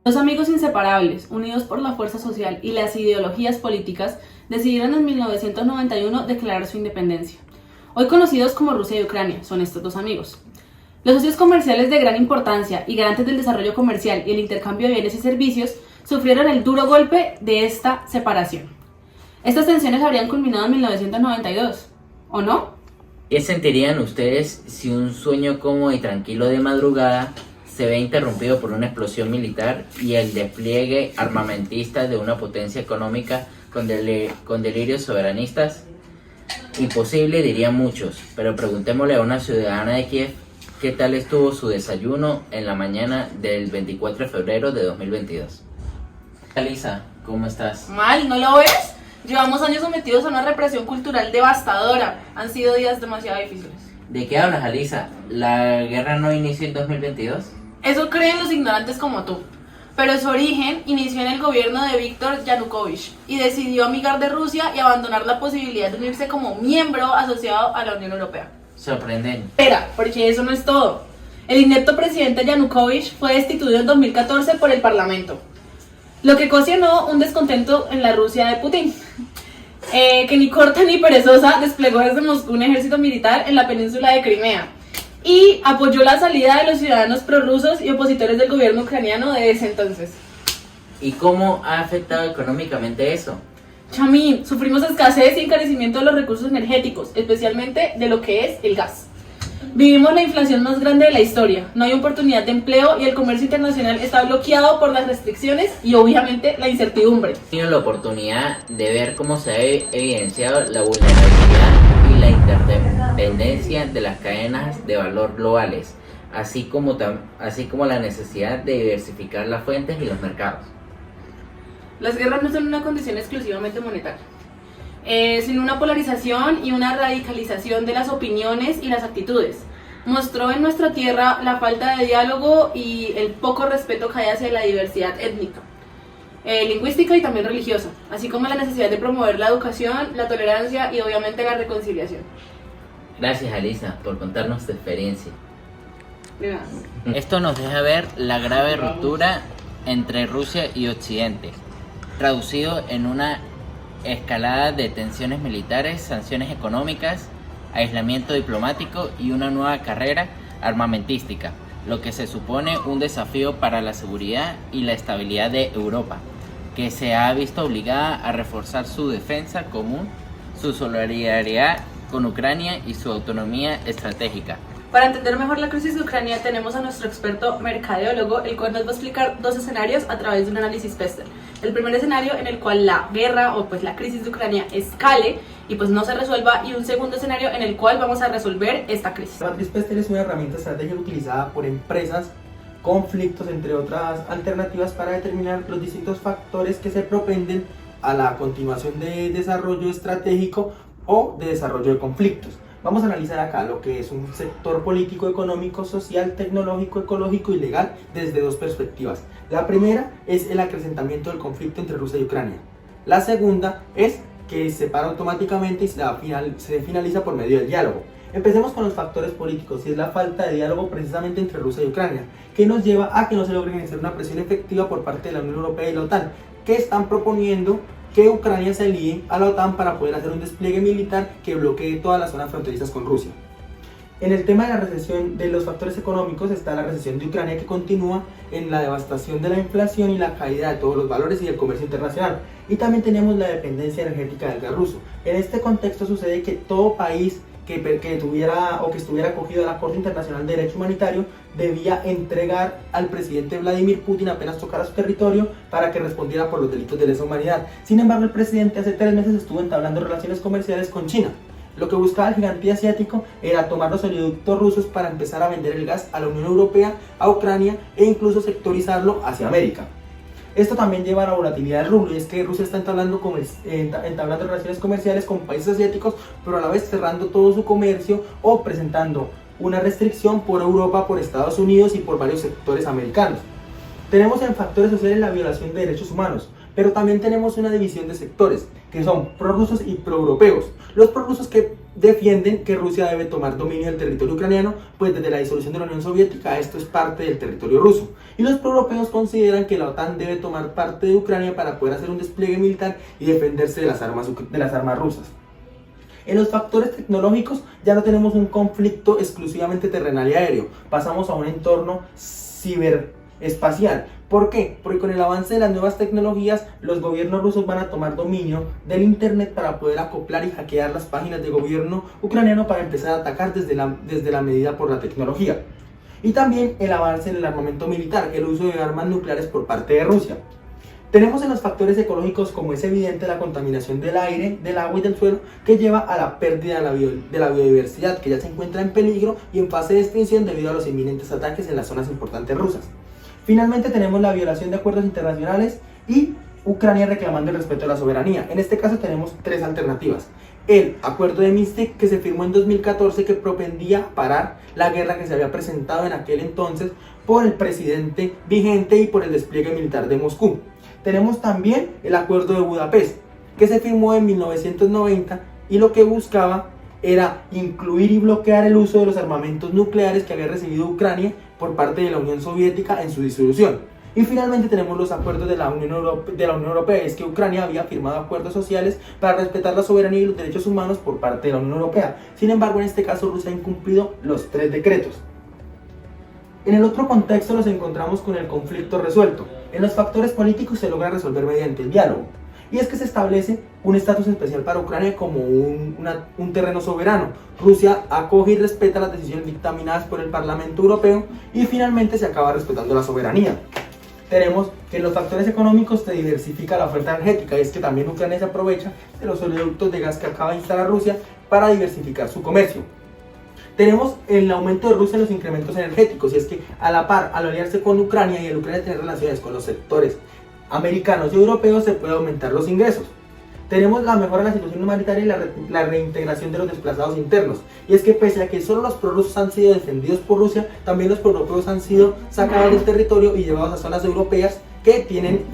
Dos amigos inseparables, unidos por la fuerza social y las ideologías políticas, decidieron en 1991 declarar su independencia. Hoy conocidos como Rusia y Ucrania, son estos dos amigos. Los socios comerciales de gran importancia y garantes del desarrollo comercial y el intercambio de bienes y servicios sufrieron el duro golpe de esta separación. Estas tensiones habrían culminado en 1992, ¿o no? ¿Qué sentirían ustedes si un sueño cómodo y tranquilo de madrugada se ve interrumpido por una explosión militar y el despliegue armamentista de una potencia económica con delirios soberanistas? Imposible, dirían muchos, pero preguntémosle a una ciudadana de Kiev qué tal estuvo su desayuno en la mañana del 24 de febrero de 2022. Alisa, ¿cómo estás? Mal, ¿no lo ves? Llevamos años sometidos a una represión cultural devastadora. Han sido días demasiado difíciles. ¿De qué hablas, Alisa? ¿La guerra no inició en 2022? Eso creen los ignorantes como tú. Pero su origen inició en el gobierno de Víktor Yanukovych y decidió amigar de Rusia y abandonar la posibilidad de unirse como miembro asociado a la Unión Europea. Sorprendente. Espera, porque eso no es todo. El inepto presidente Yanukovych fue destituido en 2014 por el Parlamento, lo que ocasionó un descontento en la Rusia de Putin, que ni corta ni perezosa desplegó desde Moscú un ejército militar en la península de Crimea y apoyó la salida de los ciudadanos prorrusos y opositores del gobierno ucraniano de ese entonces. ¿Y cómo ha afectado económicamente eso? Chamín, sufrimos escasez y encarecimiento de los recursos energéticos, especialmente de lo que es el gas. Vivimos la inflación más grande de la historia, no hay oportunidad de empleo y el comercio internacional está bloqueado por las restricciones y obviamente la incertidumbre. He tenido la oportunidad de ver cómo se ha evidenciado la vulnerabilidad y la interdependencia de las cadenas de valor globales, así como la necesidad de diversificar las fuentes y los mercados. Las guerras no son una condición exclusivamente monetaria, sino una polarización y una radicalización de las opiniones y las actitudes. Mostró en nuestra tierra la falta de diálogo y el poco respeto que hay hacia la diversidad étnica, lingüística y también religiosa, así como la necesidad de promover la educación, la tolerancia y obviamente la reconciliación. Gracias, Alisa, por contarnos tu experiencia. De nada. Esto nos deja ver la grave ruptura entre Rusia y Occidente, traducido en una escalada de tensiones militares, sanciones económicas, aislamiento diplomático y una nueva carrera armamentística, lo que se supone un desafío para la seguridad y la estabilidad de Europa, que se ha visto obligada a reforzar su defensa común, su solidaridad con Ucrania y su autonomía estratégica. Para entender mejor la crisis de Ucrania tenemos a nuestro experto mercadeólogo, el cual nos va a explicar dos escenarios a través de un análisis Pester. El primer escenario en el cual la guerra o pues la crisis de Ucrania escale y pues no se resuelva, y un segundo escenario en el cual vamos a resolver esta crisis. La matriz Pester es una herramienta estratégica utilizada por empresas, conflictos, entre otras alternativas, para determinar los distintos factores que se propenden a la continuación de desarrollo estratégico o de desarrollo de conflictos. Vamos a analizar acá lo que es un sector político, económico, social, tecnológico, ecológico y legal desde dos perspectivas. La primera es el acrecentamiento del conflicto entre Rusia y Ucrania. La segunda es que se para automáticamente y se finaliza por medio del diálogo. Empecemos con los factores políticos, y es la falta de diálogo precisamente entre Rusia y Ucrania, que nos lleva a que no se logre ejercer una presión efectiva por parte de la Unión Europea y la OTAN, que están proponiendo que Ucrania se alíe a la OTAN para poder hacer un despliegue militar que bloquee todas las zonas fronterizas con Rusia. En el tema de la recesión de los factores económicos está la recesión de Ucrania, que continúa en la devastación de la inflación y la caída de todos los valores y del comercio internacional. Y también tenemos la dependencia energética del gas ruso. En este contexto sucede que todo país que tuviera o que estuviera acogido a la Corte Internacional de Derecho Humanitario debía entregar al presidente Vladimir Putin apenas tocara su territorio para que respondiera por los delitos de lesa humanidad. Sin embargo, el presidente hace 3 meses estuvo entablando relaciones comerciales con China. Lo que buscaba el gigante asiático era tomar los oleoductos rusos para empezar a vender el gas a la Unión Europea, a Ucrania e incluso sectorizarlo hacia América. Esto también lleva a la volatilidad del rublo, y es que Rusia está entablando relaciones comerciales con países asiáticos, pero a la vez cerrando todo su comercio o presentando una restricción por Europa, por Estados Unidos y por varios sectores americanos. Tenemos en factores sociales la violación de derechos humanos, Pero también tenemos una división de sectores, que son prorrusos y proeuropeos. Los prorrusos que defienden que Rusia debe tomar dominio del territorio ucraniano, pues desde la disolución de la Unión Soviética esto es parte del territorio ruso. Y los proeuropeos consideran que la OTAN debe tomar parte de Ucrania para poder hacer un despliegue militar y defenderse de las armas rusas. En los factores tecnológicos ya no tenemos un conflicto exclusivamente terrenal y aéreo, pasamos a un entorno ciberespacial. ¿Por qué? Porque con el avance de las nuevas tecnologías, los gobiernos rusos van a tomar dominio del internet para poder acoplar y hackear las páginas de gobierno ucraniano para empezar a atacar desde la medida por la tecnología. Y también el avance en el armamento militar, el uso de armas nucleares por parte de Rusia. Tenemos en los factores ecológicos, como es evidente, la contaminación del aire, del agua y del suelo, que lleva a la pérdida de la biodiversidad, que ya se encuentra en peligro y en fase de extinción debido a los inminentes ataques en las zonas importantes rusas. Finalmente tenemos la violación de acuerdos internacionales y Ucrania reclamando el respeto a la soberanía. En este caso tenemos tres alternativas. El acuerdo de Minsk, que se firmó en 2014, que propendía parar la guerra que se había presentado en aquel entonces por el presidente vigente y por el despliegue militar de Moscú. Tenemos también el acuerdo de Budapest, que se firmó en 1990 y lo que buscaba era incluir y bloquear el uso de los armamentos nucleares que había recibido Ucrania por parte de la Unión Soviética en su disolución. Y finalmente tenemos los acuerdos de la Unión Europea, es que Ucrania había firmado acuerdos sociales para respetar la soberanía y los derechos humanos por parte de la Unión Europea. Sin embargo, en este caso Rusia ha incumplido los tres decretos. En el otro contexto nos encontramos con el conflicto resuelto. En los factores políticos se logra resolver mediante el diálogo. Y es que se establece un estatus especial para Ucrania como un terreno soberano. Rusia acoge y respeta las decisiones dictaminadas por el Parlamento Europeo y finalmente se acaba respetando la soberanía. Tenemos que en los factores económicos se diversifica la oferta energética y es que también Ucrania se aprovecha de los oleoductos de gas que acaba de instalar Rusia para diversificar su comercio. Tenemos el aumento de Rusia en los incrementos energéticos y es que a la par, al aliarse con Ucrania y el Ucrania tener relaciones con los sectores americanos y europeos, se puede aumentar los ingresos. Tenemos la mejora de la situación humanitaria y la reintegración de los desplazados internos. Y es que pese a que solo los prorrusos han sido defendidos por Rusia, también los proeuropeos han sido sacados del territorio y llevados a zonas europeas que tienen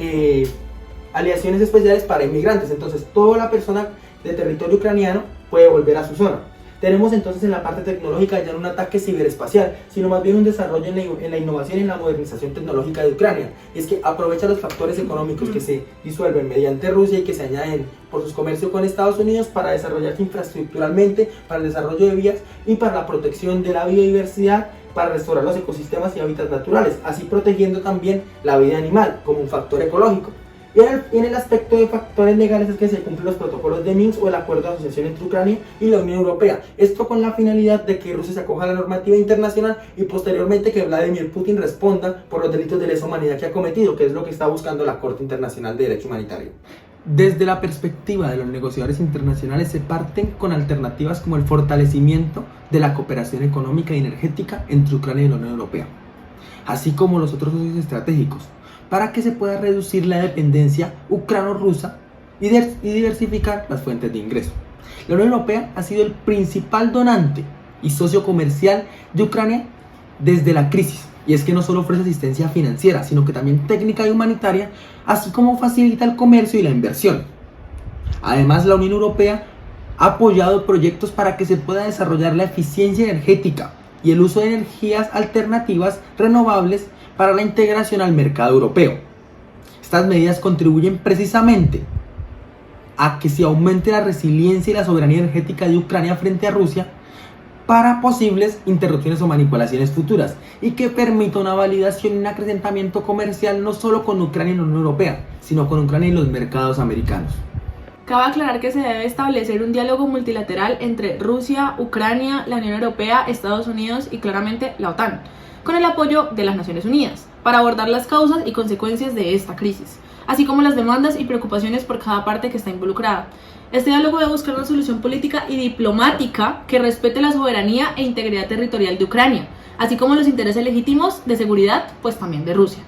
aleaciones especiales para inmigrantes. Entonces toda la persona de territorio ucraniano puede volver a su zona. Tenemos entonces en la parte tecnológica ya no un ataque ciberespacial, sino más bien un desarrollo en la innovación y en la modernización tecnológica de Ucrania. Y es que aprovecha los factores económicos que se disuelven mediante Rusia y que se añaden por sus comercios con Estados Unidos para desarrollarse infraestructuralmente, para el desarrollo de vías y para la protección de la biodiversidad, para restaurar los ecosistemas y hábitats naturales, así protegiendo también la vida animal como un factor ecológico. Y en el aspecto de factores legales es que se cumplen los protocolos de Minsk o el acuerdo de asociación entre Ucrania y la Unión Europea. Esto con la finalidad de que Rusia se acoja a la normativa internacional y posteriormente que Vladimir Putin responda por los delitos de lesa humanidad que ha cometido, que es lo que está buscando la Corte Internacional de Derecho Humanitario. Desde la perspectiva de los negociadores internacionales se parten con alternativas como el fortalecimiento de la cooperación económica y energética entre Ucrania y la Unión Europea, así como los otros socios estratégicos, para que se pueda reducir la dependencia ucrano-rusa y diversificar las fuentes de ingreso. La Unión Europea ha sido el principal donante y socio comercial de Ucrania desde la crisis, y es que no solo ofrece asistencia financiera, sino que también técnica y humanitaria, así como facilita el comercio y la inversión. Además, la Unión Europea ha apoyado proyectos para que se pueda desarrollar la eficiencia energética y el uso de energías alternativas renovables para la integración al mercado europeo. Estas medidas contribuyen precisamente a que se aumente la resiliencia y la soberanía energética de Ucrania frente a Rusia para posibles interrupciones o manipulaciones futuras y que permita una validación y un acrecentamiento comercial no solo con Ucrania y la Unión Europea, sino con Ucrania y los mercados americanos. Cabe aclarar que se debe establecer un diálogo multilateral entre Rusia, Ucrania, la Unión Europea, Estados Unidos y claramente la OTAN, con el apoyo de las Naciones Unidas, para abordar las causas y consecuencias de esta crisis, así como las demandas y preocupaciones por cada parte que está involucrada. Este diálogo debe buscar una solución política y diplomática que respete la soberanía e integridad territorial de Ucrania, así como los intereses legítimos de seguridad, pues también de Rusia.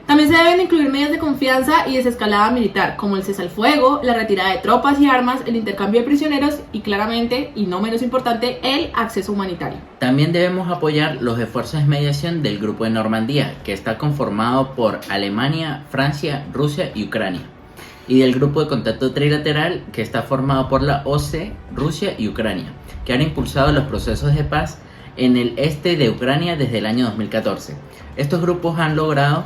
También se deben incluir medidas de confianza y desescalada militar, como el cese al fuego, la retirada de tropas y armas, el intercambio de prisioneros y claramente, y no menos importante, el acceso humanitario. También debemos apoyar los esfuerzos de mediación del Grupo de Normandía, que está conformado por Alemania, Francia, Rusia y Ucrania, y del grupo de contacto trilateral que está formado por la OSCE, Rusia y Ucrania, que han impulsado los procesos de paz en el este de Ucrania desde el año 2014. Estos grupos han logrado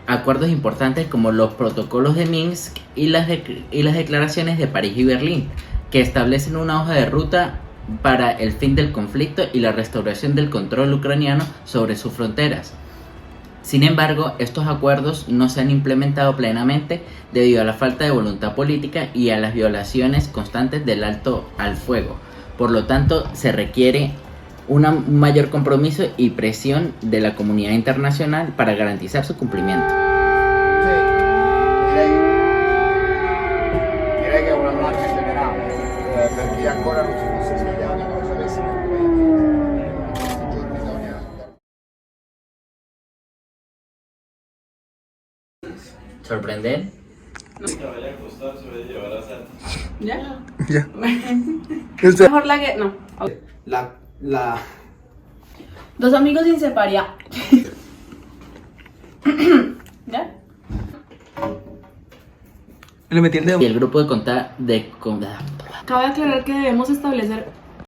acuerdos importantes como los protocolos de Minsk y las declaraciones de París y Berlín, que establecen una hoja de ruta para el fin del conflicto y la restauración del control ucraniano sobre sus fronteras. Sin embargo, estos acuerdos no se han implementado plenamente debido a la falta de voluntad política y a las violaciones constantes del alto al fuego. Por lo tanto, se requiere un mayor compromiso y presión de la comunidad internacional para garantizar su cumplimiento. Sì, direi che è un allarme generale per chi ancora non si fosse svegliato e non lo sapesse in questi giorni bisogna. ¿Sorprender? ¿Ya? Ya. Mejor la que... No. La Dos amigos inseparables. ¿Ya? le metí el dedo. Y el grupo de Cabe aclarar que debemos establecer